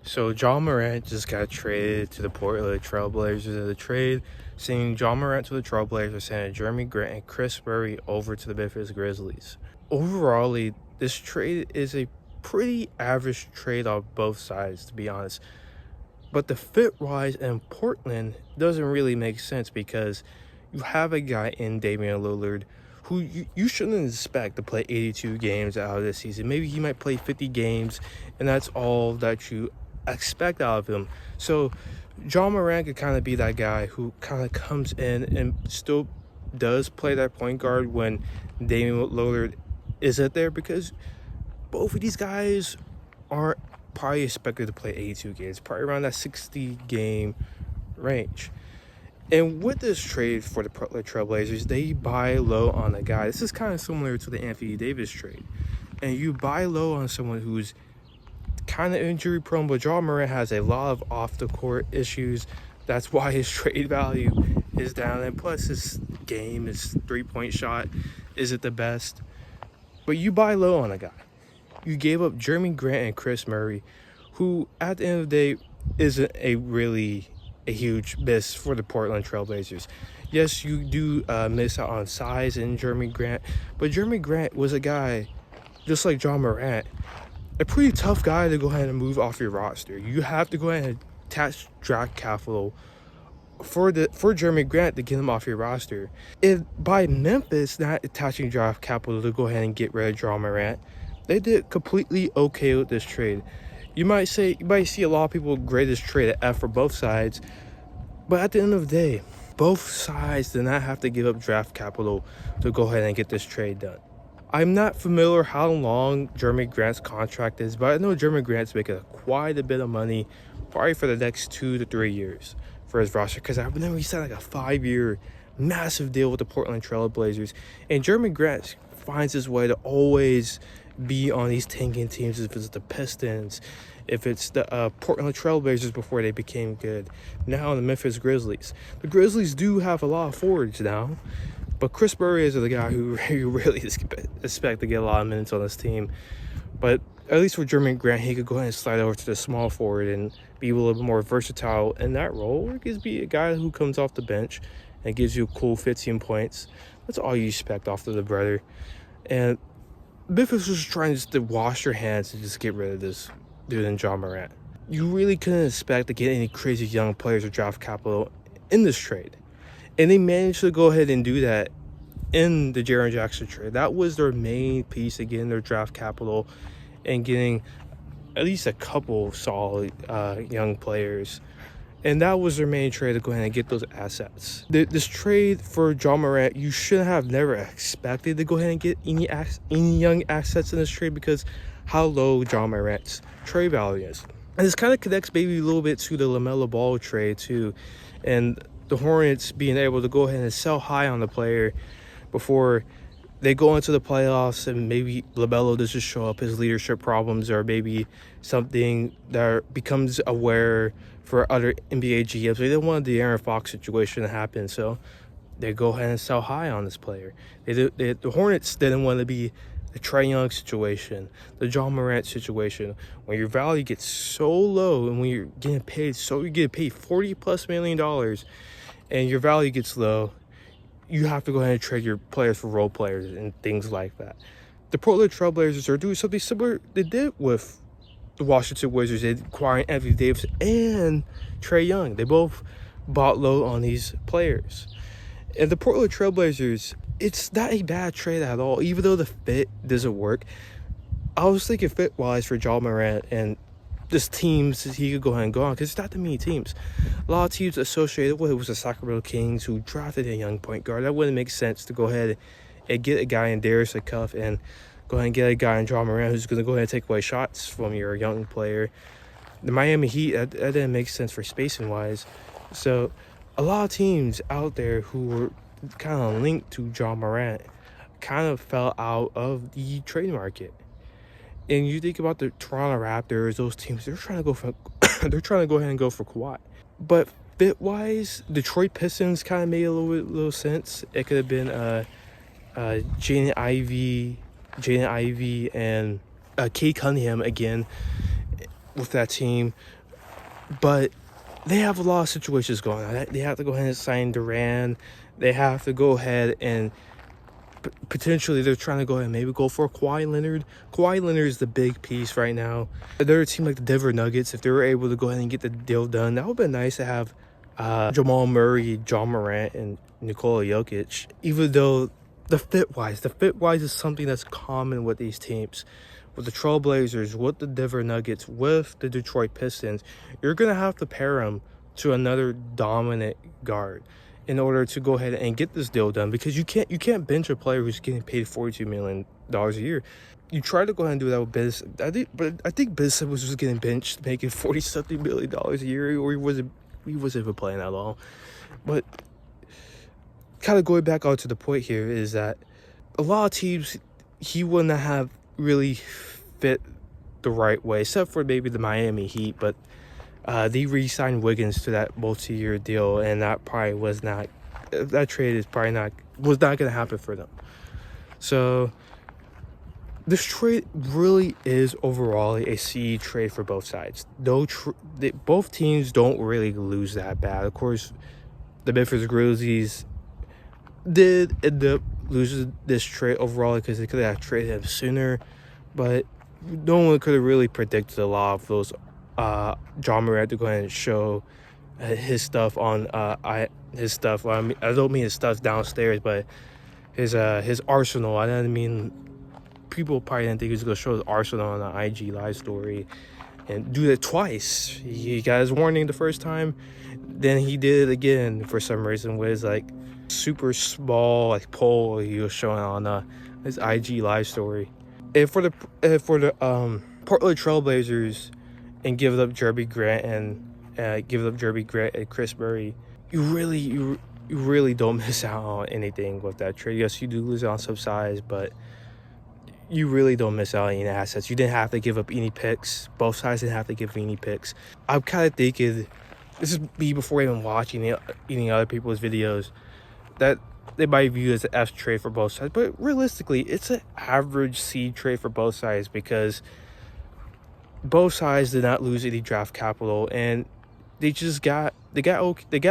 So Ja Morant just got traded to the Portland Trailblazers. In the trade, sending Ja Morant to the Trailblazers, sending Jeremy Grant and Chris Murray over to the Memphis Grizzlies. Overall, this trade is a pretty average trade on both sides, to be honest. But the fit-wise in Portland doesn't really make sense because you have a guy in Damian Lillard who you shouldn't expect to play 82 games out of this season. Maybe he might play 50 games, and that's all that you expect out of him. So Ja Morant could kind of be that guy who kind of comes in and still does play that point guard when Damian Lillard isn't there, because both of these guys aren't probably expected to play 82 games, probably around that 60 game range. And with this trade for the Portland Trailblazers, they buy low on a guy. This is kind of similar to the Anthony Davis trade. And you buy low on someone who's kind of injury prone, but Ja Morant has a lot of off the court issues. That's why his trade value is down. And plus his game, his 3-point shot isn't the best. But you buy low on a guy. You gave up Jeremy Grant and Chris Murray, who at the end of the day isn't a huge miss for the Portland Trailblazers. Yes, you do miss out on size in Jeremy Grant, but Jeremy Grant was a guy, just like Ja Morant, a pretty tough guy to go ahead and move off your roster. You have to go ahead and attach draft capital for Jeremy Grant to get him off your roster. If by Memphis not attaching draft capital to go ahead and get rid of Ja Morant, they did completely okay with this trade. You might see a lot of people grade this trade at F for both sides, but at the end of the day, both sides did not have to give up draft capital to go ahead and get this trade done. I'm not familiar how long Jeremy Grant's contract is, but I know Jeremy Grant's making quite a bit of money, probably for the next 2 to 3 years for his roster, because I remember he signed like a 5-year massive deal with the Portland Trailblazers, and Jeremy Grant finds his way to always be on these tanking teams. If it's the Pistons, if it's the Portland Trailblazers before they became good, now the Memphis Grizzlies. The Grizzlies do have a lot of forwards now, but Chris Murray is the guy who you really expect to get a lot of minutes on this team. But at least for Jeremy Grant, he could go ahead and slide over to the small forward and be a little bit more versatile in that role. Or he could be a guy who comes off the bench and gives you a cool 15 points. That's all you expect off of the brother. And Memphis was trying just to wash their hands and just get rid of this dude in Ja Morant. You really couldn't expect to get any crazy young players or draft capital in this trade. And they managed to go ahead and do that in the Jaren Jackson trade. That was their main piece of getting their draft capital and getting at least a couple solid young players. And that was their main trade, to go ahead and get those assets. This trade for Ja Morant, you should have never expected to go ahead and get any young assets in this trade, because how low Ja Morant's trade value is. And this kind of connects maybe a little bit to the LaMelo Ball trade too, and the Hornets being able to go ahead and sell high on the player before they go into the playoffs, and maybe LaMelo doesn't show up, his leadership problems, or maybe something that becomes aware for other NBA GMs. They didn't want the Aaron Fox situation to happen, so they go ahead and sell high on this player. The Hornets didn't want to be the Trae Young situation, the Ja Morant situation, when your value gets so low and when you're getting paid $40+ million and your value gets low. You have to go ahead and trade your players for role players and things like that. The Portland Trailblazers are doing something similar they did with the Washington Wizards. They acquired Anthony Davis and Trae Young. They both bought low on these players. And the Portland Trailblazers, it's not a bad trade at all, even though the fit doesn't work. I was thinking fit-wise for Ja Morant and just teams he could go ahead and go on, because it's not that many teams. A lot of teams associated with it was the Sacramento Kings, who drafted a young point guard. That wouldn't make sense to go ahead and get a guy in Darius Cuff and go ahead and get a guy in Ja Morant who's going to go ahead and take away shots from your young player. The Miami Heat, that didn't make sense for spacing wise. So a lot of teams out there who were kind of linked to Ja Morant kind of fell out of the trade market. And you think about the Toronto Raptors, those teams, they're trying to go ahead and go for Kawhi. But fit-wise, Detroit Pistons kind of made a little sense. It could have been Jaden Ivey and Cade Cunningham again. with that team, but they have a lot of situations going on. They have to go ahead and sign Durant. They have to go ahead and potentially they're trying to go ahead and maybe go for Kawhi Leonard. Kawhi Leonard is the big piece right now. They're a team like the Denver Nuggets. If they were able to go ahead and get the deal done, that would be nice to have Jamal Murray, Ja Morant, and Nikola Jokic. Even though the fit wise is something that's common with these teams. With the Trailblazers, with the Denver Nuggets, with the Detroit Pistons, you're going to have to pair them to another dominant guard in order to go ahead and get this deal done, because you can't bench a player who's getting paid $42 million a year. You try to go ahead and do that with Biz. I think Biz was just getting benched, making $40-something million a year, or he wasn't even playing that long. But kind of going back on to the point here is that a lot of teams he wouldn't have really fit the right way, except for maybe the Miami Heat. But they re-signed Wiggins to that multi-year deal, and that trade was not going to happen for them. So this trade really is overall a C trade for both sides. Both teams don't really lose that bad. Of course, the Memphis Grizzlies did end up losing this trade overall because they could have traded him sooner, but no one could have really predicted a lot of those. Ja Morant to go ahead and show his stuff on his stuff. Well, I don't mean his stuff downstairs, but his arsenal. I didn't mean, people probably didn't think he was gonna show his arsenal on the IG live story and do it twice. He got his warning the first time, then he did it again for some reason with his like super small like pole he was showing on his IG live story. And for the Portland Trailblazers and giving up Jeremy Grant and Chris Murray, you really don't miss out on anything with that trade. Yes, you do lose on some size, but you really don't miss out on any assets. You didn't have to give up any picks. Both sides didn't have to give any picks. I'm kind of thinking, this is me before even watching any other people's videos, that they might view as an F trade for both sides. But realistically, it's an average C trade for both sides, because both sides did not lose any draft capital, and they got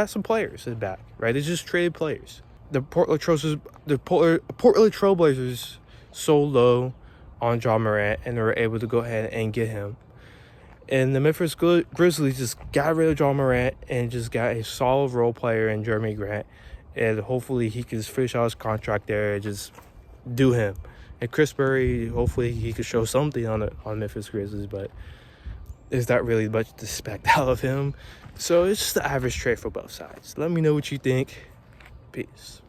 some players back, right? They just traded players. The Portland Trailblazers sold low on Ja Morant, and they were able to go ahead and get him. And the Memphis Grizzlies just got rid of Ja Morant and just got a solid role player in Jeremy Grant, and hopefully he can just finish out his contract there and just do him. And Chris Murray, hopefully he could show something on Memphis Grizzlies, but there's not really much to expect out of him. So it's just the average trade for both sides. Let me know what you think. Peace.